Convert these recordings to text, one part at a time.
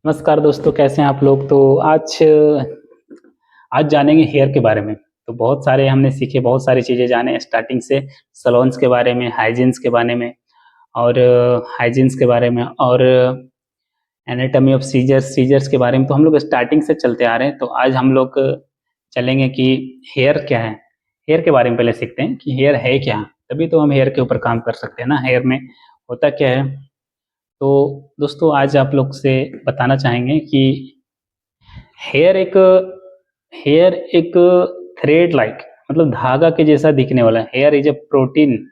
नमस्कार दोस्तों, कैसे हैं आप लोग। तो आज आज जानेंगे हेयर के बारे में। तो बहुत सारे हमने सीखे, बहुत सारी चीज़ें जाने स्टार्टिंग से। सैलून्स के बारे में, हाइजीन्स के बारे में और हाइजीन्स के बारे में और एनाटॉमी ऑफ सीजर्स सीजर्स के बारे में। तो हम लोग स्टार्टिंग से चलते आ रहे हैं। तो आज हम लोग चलेंगे कि हेयर क्या है। हेयर के बारे में पहले सीखते हैं कि हेयर है क्या, तभी तो हम हेयर के ऊपर काम कर सकते हैं ना। हेयर में होता क्या है। तो दोस्तों, आज आप लोग से बताना चाहेंगे कि हेयर एक हेयर एक थ्रेड लाइक, मतलब धागा के जैसा दिखने वाला। Hair is a protein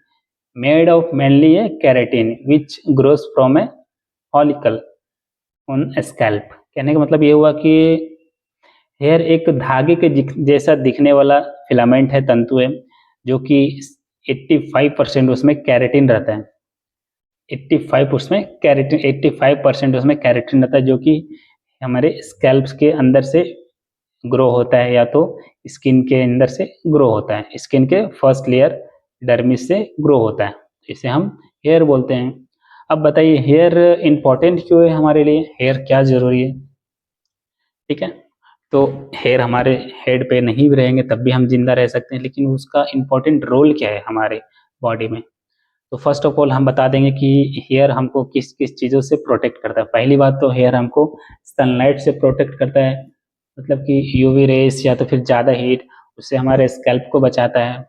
made of mainly a keratin which grows from a follicle on scalp. कहने का मतलब ये हुआ कि हेयर एक धागे के जैसा दिखने वाला फिलामेंट है, तंतु है, जो कि 85% उसमें केराटिन रहता है। 85% उसमें केराटिन रहता है, जो कि हमारे स्कैल्प के अंदर से ग्रो होता है, या तो स्किन के अंदर से ग्रो होता है। स्किन के फर्स्ट लेयर डर्मिस से ग्रो होता है, इसे हम हेयर बोलते हैं। अब बताइए, हेयर इंपॉर्टेंट क्यों है हमारे लिए, हेयर क्या जरूरी है। ठीक है, तो हेयर हमारे हेड पे नहीं भी रहेंगे तब भी हम जिंदा रह सकते हैं, लेकिन उसका इम्पोर्टेंट रोल क्या है हमारे बॉडी में। तो फर्स्ट ऑफ ऑल हम बता देंगे कि हेयर हमको किस किस चीज़ों से प्रोटेक्ट करता है। पहली बात तो हेयर हमको सनलाइट से प्रोटेक्ट करता है, मतलब कि यूवी रेस या तो फिर ज़्यादा हीट, उससे हमारे स्कैल्प को बचाता है।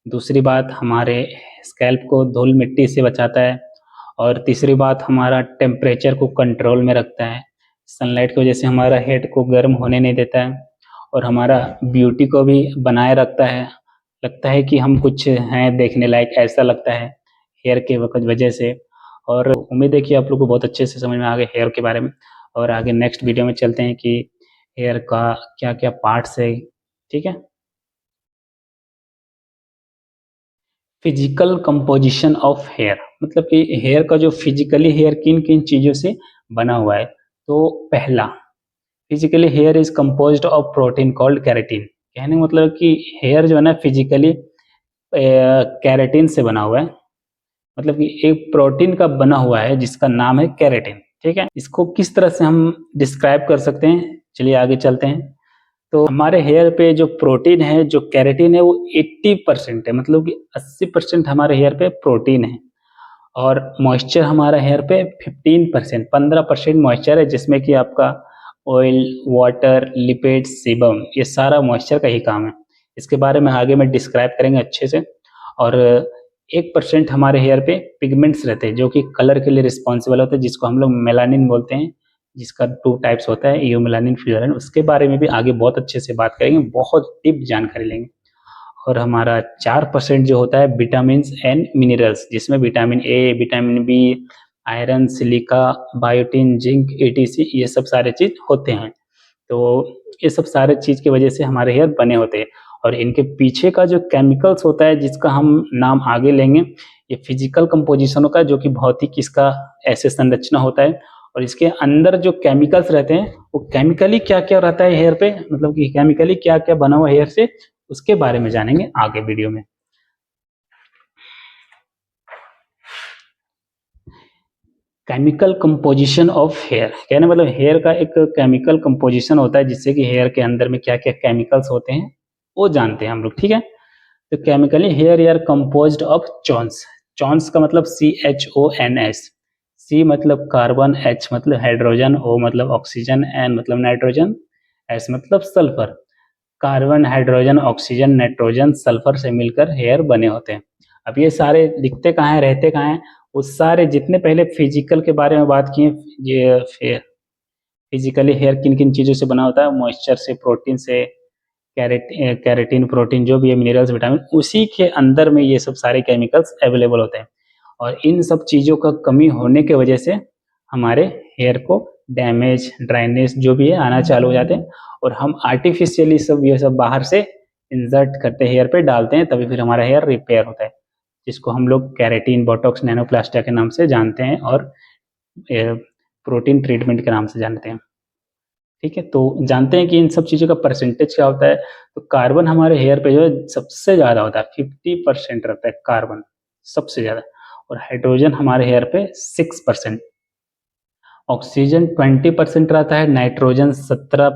दूसरी बात, हमारे स्कैल्प को धूल मिट्टी से बचाता है। और तीसरी बात, हमारा टेम्परेचर को कंट्रोल में रखता है। सनलाइट की वजह से हमारा हेड को गर्म होने नहीं देता है, और हमारा ब्यूटी को भी बनाए रखता है। लगता है कि हम कुछ हैं देखने लायक, ऐसा लगता है हेयर के वजह से। और उम्मीद है कि आप लोग को बहुत अच्छे से समझ में आ गए हेयर के बारे में। और आगे नेक्स्ट वीडियो में चलते हैं कि हेयर का क्या क्या पार्ट्स है। ठीक है, फिजिकल कंपोजिशन ऑफ हेयर, मतलब कि हेयर का जो फिजिकली हेयर किन किन चीज़ों से बना हुआ है। तो पहला, physically hair is composed of protein called keratin. कहने का मतलब कि हेयर जो है ना, फिजिकली कैरेटीन से बना हुआ है। मतलब कि एक प्रोटीन का बना हुआ है जिसका नाम है कैरेटीन। ठीक है, इसको किस तरह से हम डिस्क्राइब कर सकते हैं, चलिए आगे चलते हैं। तो हमारे हेयर पे जो प्रोटीन है, जो कैरेटीन है, वो 80% है, मतलब कि 80% हमारे हेयर पे प्रोटीन है। और मॉइस्चर हमारा हेयर पे 15%, 15% मॉइस्चर है, जिसमें कि आपका ऑयल, वाटर, लिपिड, सीबम, ये सारा मॉइस्चर का ही काम है। इसके बारे में आगे में डिस्क्राइब करेंगे अच्छे से। और 1% हमारे हेयर पे पिगमेंट्स रहते हैं, जो कि कलर के लिए रिस्पॉन्सिबल होते हैं, जिसको हम लोग मेलानिन बोलते हैं, जिसका 2 टाइप्स होता है, यू मेलानिन, फ्लोराइन। उसके बारे में भी आगे बहुत अच्छे से बात करेंगे, बहुत डीप जानकारी लेंगे। और हमारा 4% जो होता है विटामिन एंड मिनरल्स, जिसमें vitamin A, vitamin B, iron, silica, biotin, zinc, ETC, ये सब सारे चीज होते हैं। तो ये सब सारे चीज की वजह से हमारे हेयर बने होते हैं। और इनके पीछे का जो केमिकल्स होता है, जिसका हम नाम आगे लेंगे, ये फिजिकल कंपोजिशन का, जो कि भौतिक इसका ऐसे संरचना होता है। और इसके अंदर जो केमिकल्स रहते हैं, वो केमिकली क्या क्या रहता है हेयर पे, मतलब कि केमिकली क्या क्या बना हुआ हेयर से, उसके बारे में जानेंगे आगे वीडियो में। केमिकल कंपोजिशन ऑफ हेयर, कहने मतलब हेयर का एक केमिकल कंपोजिशन होता है, जिससे कि हेयर के अंदर में क्या क्या केमिकल्स होते हैं वो जानते हैं हम लोग। ठीक है, तो chemically hair are composed of CHONS. CHONS का मतलब CHONS। सी मतलब कार्बन, H मतलब हाइड्रोजन, O मतलब ऑक्सीजन, N मतलब नाइट्रोजन, S मतलब sulphur. Carbon, hydrogen, oxygen, nitrogen, sulphur से मिलकर हेयर बने होते हैं। अब ये सारे दिखते कहाँ हैं, रहते कहाँ हैं, वो सारे जितने पहले फिजिकल के बारे में बात किए, ये फिजिकली हेयर किन किन चीज़ों से बना होता है, मॉइस्चर से, प्रोटीन से, कैरेटीन, प्रोटीन, जो भी है, मिनरल्स, विटामिन, उसी के अंदर में ये सब सारे केमिकल्स अवेलेबल होते हैं। और इन सब चीज़ों का कमी होने की वजह से हमारे हेयर को डैमेज, ड्राइनेस जो भी है आना चालू हो जाते हैं। और हम आर्टिफिशियली सब ये सब बाहर से इंसर्ट करते हेयर पे डालते हैं, तभी फिर हमारा हेयर रिपेयर होता है, जिसको हम लोग कैरेटीन, बोटॉक्स, नैनोप्लास्टिया के नाम से जानते हैं, और प्रोटीन ट्रीटमेंट के नाम से जानते हैं। ठीक है, तो जानते हैं कि इन सब चीज़ों का परसेंटेज क्या होता है। तो कार्बन हमारे हेयर पे जो है सबसे ज़्यादा होता है, 50% रहता है कार्बन, सबसे ज़्यादा। और हाइड्रोजन हमारे हेयर पे 6%। ऑक्सीजन 20% रहता है, नाइट्रोजन 17